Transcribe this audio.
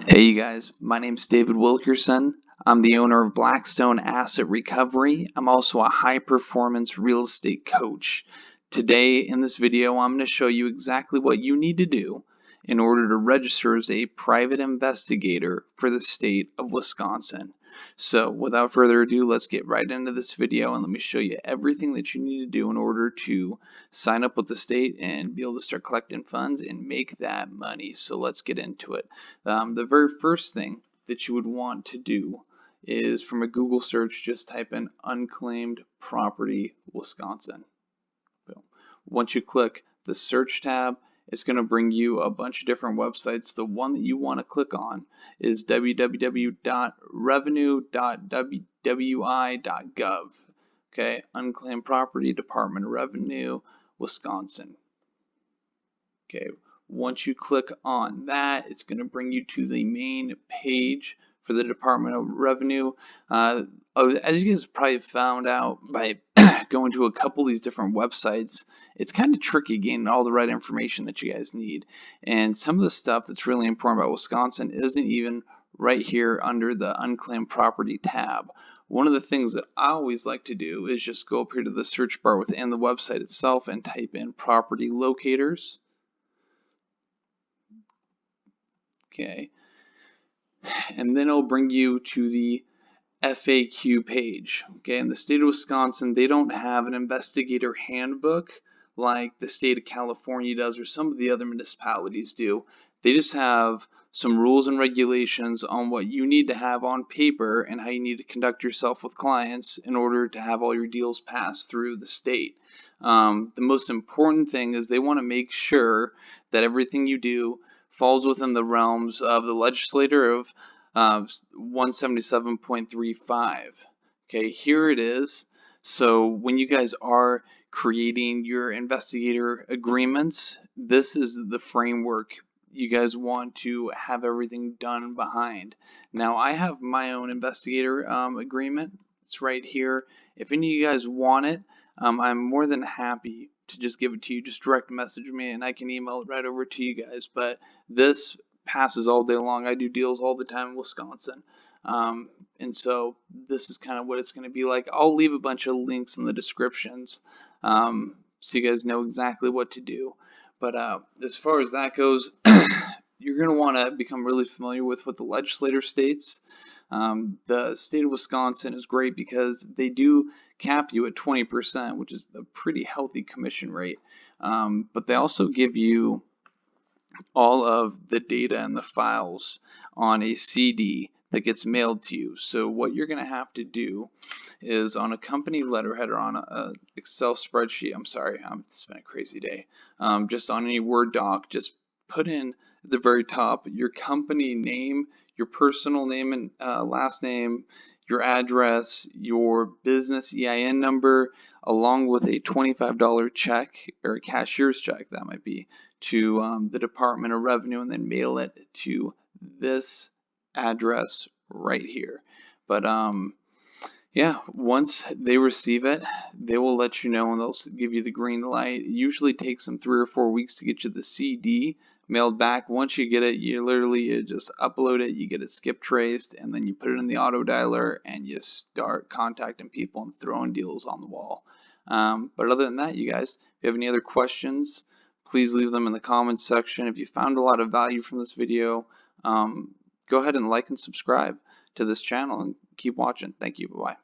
Hey you guys, my name's David Wilkerson. I'm the owner of Blackstone Asset Recovery. I'm also a high performance real estate coach. Today in this video, I'm going to show you exactly what you need to do in order to register as a private investigator for the state of Wisconsin. So without further ado, let's get right into this video and let me show you everything that you need to do in order to sign up with the state and be able to start collecting funds and make that money. So let's get into it. The very first thing that you would want to do is from a Google search, just type in unclaimed property Wisconsin. Boom. Once you click the search tab, it's going to bring you a bunch of different websites. The one that you want to click on is www.revenue.wi.gov. Okay, unclaimed property, Department of Revenue, Wisconsin. Okay, once you click on that, it's going to bring you to the main page for the Department of Revenue. As you guys probably found out by going to a couple of these different websites, it's kind of tricky getting all the right information that you guys need. And some of the stuff that's really important about Wisconsin isn't even right here under the unclaimed property tab. One of the things that I always like to do is just go up here to the search bar within the website itself and type in property locators. Okay, and then it'll bring you to the FAQ page. Okay, in the state of Wisconsin, they don't have an investigator handbook like the state of California does or some of the other municipalities do. They just have some rules and regulations on what you need to have on paper and how you need to conduct yourself with clients in order to have all your deals pass through the state. The most important thing is they want to make sure that everything you do falls within the realms of the legislator of 177.35. Okay, here it is. So when you guys are creating your investigator agreements, this is the framework you guys want to have everything done behind. Now I have my own investigator agreement. It's right here. If any of you guys want it, I'm more than happy to just give it to you. Just direct message me and I can email it right over to you guys. But this passes all day long. I do deals all the time in Wisconsin. And so this is kind of what it's going to be like. I'll leave a bunch of links in the descriptions so you guys know exactly what to do. But as far as that goes, you're going to want to become really familiar with what the legislator states. The state of Wisconsin is great because they do cap you at 20%, which is a pretty healthy commission rate. But they also give you all of the data and the files on a CD that gets mailed to you. So what you're going to have to do is on a company letterhead or on a Excel spreadsheet, it's been a crazy day, just on any Word doc, just put in at the very top your company name, your personal name and last name, your address, your business EIN number, along with a $25 check or a cashier's check, that might be, to the Department of Revenue, and then mail it to this address right here. But yeah, once they receive it, they will let you know and they'll give you the green light. It usually takes them 3 or 4 weeks to get you the CD mailed back. Once you get it, you just upload it, you get it skip traced, and then you put it in the auto dialer and you start contacting people and throwing deals on the wall. But other than that, you guys, if you have any other questions, please leave them in the comments section. If you found a lot of value from this video, go ahead and like and subscribe to this channel and keep watching. Thank you. Bye-bye.